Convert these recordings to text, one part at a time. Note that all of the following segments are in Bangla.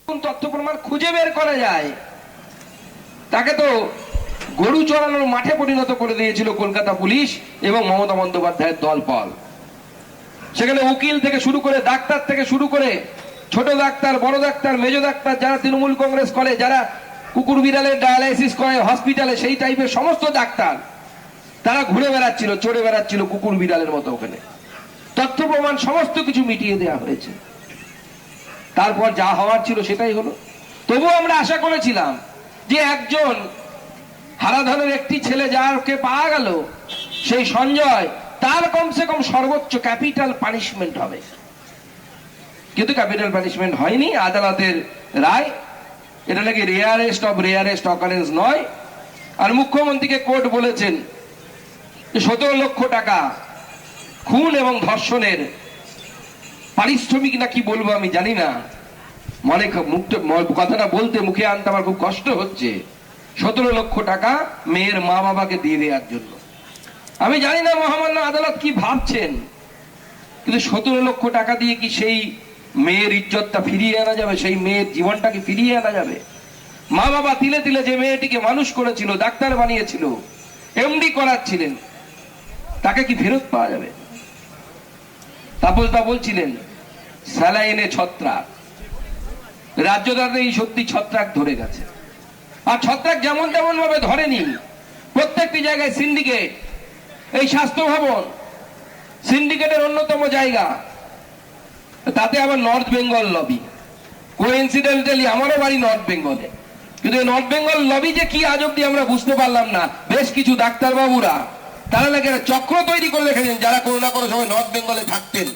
তথ্য প্রমাণ খুঁজে বের করা যায়, তাকে তো গরু চড়ানোর মাঠে পরিণত করে দিয়েছিল কলকাতা পুলিশ এবং মমতা বন্দ্যোপাধ্যায়ের দলবল। সেখানে উকিল থেকে শুরু করে, ডাক্তার থেকে শুরু করে, ছোট ডাক্তার, বড় ডাক্তার, মেজো ডাক্তার, যারা তৃণমূল কংগ্রেস করে, যারা কুকুর বিড়ালের ডায়ালাইসিস করে হসপিটালে, সেই টাইপের সমস্ত ডাক্তার তারা ঘুরে বেড়াচ্ছিল, চড়ে বেড়াচ্ছিল কুকুর বিড়ালের মতো। ওখানে তথ্য প্রমাণ সমস্ত কিছু মিটিয়ে দেওয়া হয়েছে। তারপর যা হওয়ার ছিল সেটাই হলো। তবুও আমরা আশা করেছিলাম যে একজন হারাধনের একটি ছেলে যাকে পাওয়া গেল, সেই সঞ্জয়, তার কমসে কম সর্বোচ্চ ক্যাপিটাল পানিশমেন্ট হবে। কিন্তু ক্যাপিটাল পানিশমেন্ট হয়নি। আদালতের রায়, এটা নাকি রেয়ারেস্ট অফ রেয়ারেস্ট অকারেন্স নয়। আর মুখ্যমন্ত্রীকে কোর্ট বলেছেন 17 লক্ষ টাকা খুন এবং ধর্ষণের পারিশ্রমিক, না কি বলবো আমি জানি না, মনে কথাটা বলতে মুখে আনতে আমার খুব কষ্ট হচ্ছে। 17 লক্ষ টাকা মেয়ের মা বাবাকে দিয়ে দেওয়ার জন্য। আমি জানি না মহামান্য আদালত কি ভাবছেন, কিন্তু 17 লক্ষ টাকা দিয়ে কি সেই মেয়ের ইজ্জতটা ফিরিয়ে আনা যাবে? সেই মেয়ের জীবনটাকে ফিরিয়ে আনা যাবে? মা বাবা তিলে তিলে যে মেয়েটিকে মানুষ করেছিল, ডাক্তার বানিয়েছিল, এমডি করাচ্ছিলেন, তাকে কি ফেরত পাওয়া যাবে? তাপসদা বলছিলেন স্যালাইনে ছত্রাক, রাজ্যদাতেই সত্যি ছত্রাক ধরে গেছে। আর ছত্রাক যেমন তেমন ভাবে ধরেনি, প্রত্যেকটি জায়গায় সিন্ডিকেট। এই স্বাস্থ্য ভবন সিন্ডিকেটের অন্যতম জায়গা, তাতে আবার নর্থ বেঙ্গল লবি। কোইন্সিডেন্টালি আমারও বাড়ি নর্থ বেঙ্গলে, কিন্তু এই নর্থ বেঙ্গল লবি যে কি আজ অব্দি আমরা বুঝতে পারলাম না। বেশ কিছু ডাক্তারবাবুরা তারা নাকি একটা চক্র তৈরি করে রেখেছেন, যারা কোনো না কোনো সময় নর্থ বেঙ্গলে থাকতেন,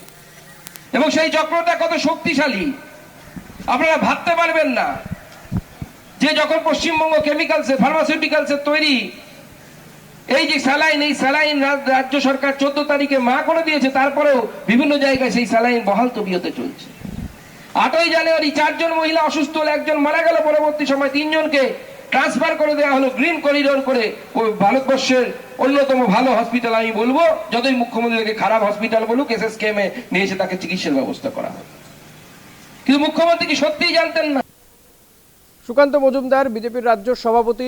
এবং সেই চক্রটা কত শক্তিশালী আপনারা ভাবতে পারবেন না। যে যখন পশ্চিমবঙ্গ কেমিক্যালসে, ফার্মাসিউটিক্যালসে তৈরি এই যে স্যালাইন, এই স্যালাইন রাজ্য সরকার 14 তারিখে মা করে দিয়েছে, তারপরেও বিভিন্ন জায়গায় সেই স্যালাইন বহাল তবিয়তে চলছে। 8ই জানুয়ারি 4 জন মহিলা অসুস্থ হলে একজন মারা গেল, পরবর্তী সময় 3 জনকে ট্রান্সফার করে দেওয়া হলো গ্রিন করিডোর করে। ওই ভারতবর্ষের অন্যতম ভালো হসপিটাল আমি বলবো, যতই মুখ্যমন্ত্রীকে খারাপ হসপিটাল বলুক, এসএসকেএমে নিয়ে এসে তাকে চিকিৎসার ব্যবস্থা করা হয়। কিন্তু মুখ্যমন্ত্রী কি সত্যিই জানতেন না? সুকান্ত মজুমদার, বিজেপির রাজ্য সভাপতি।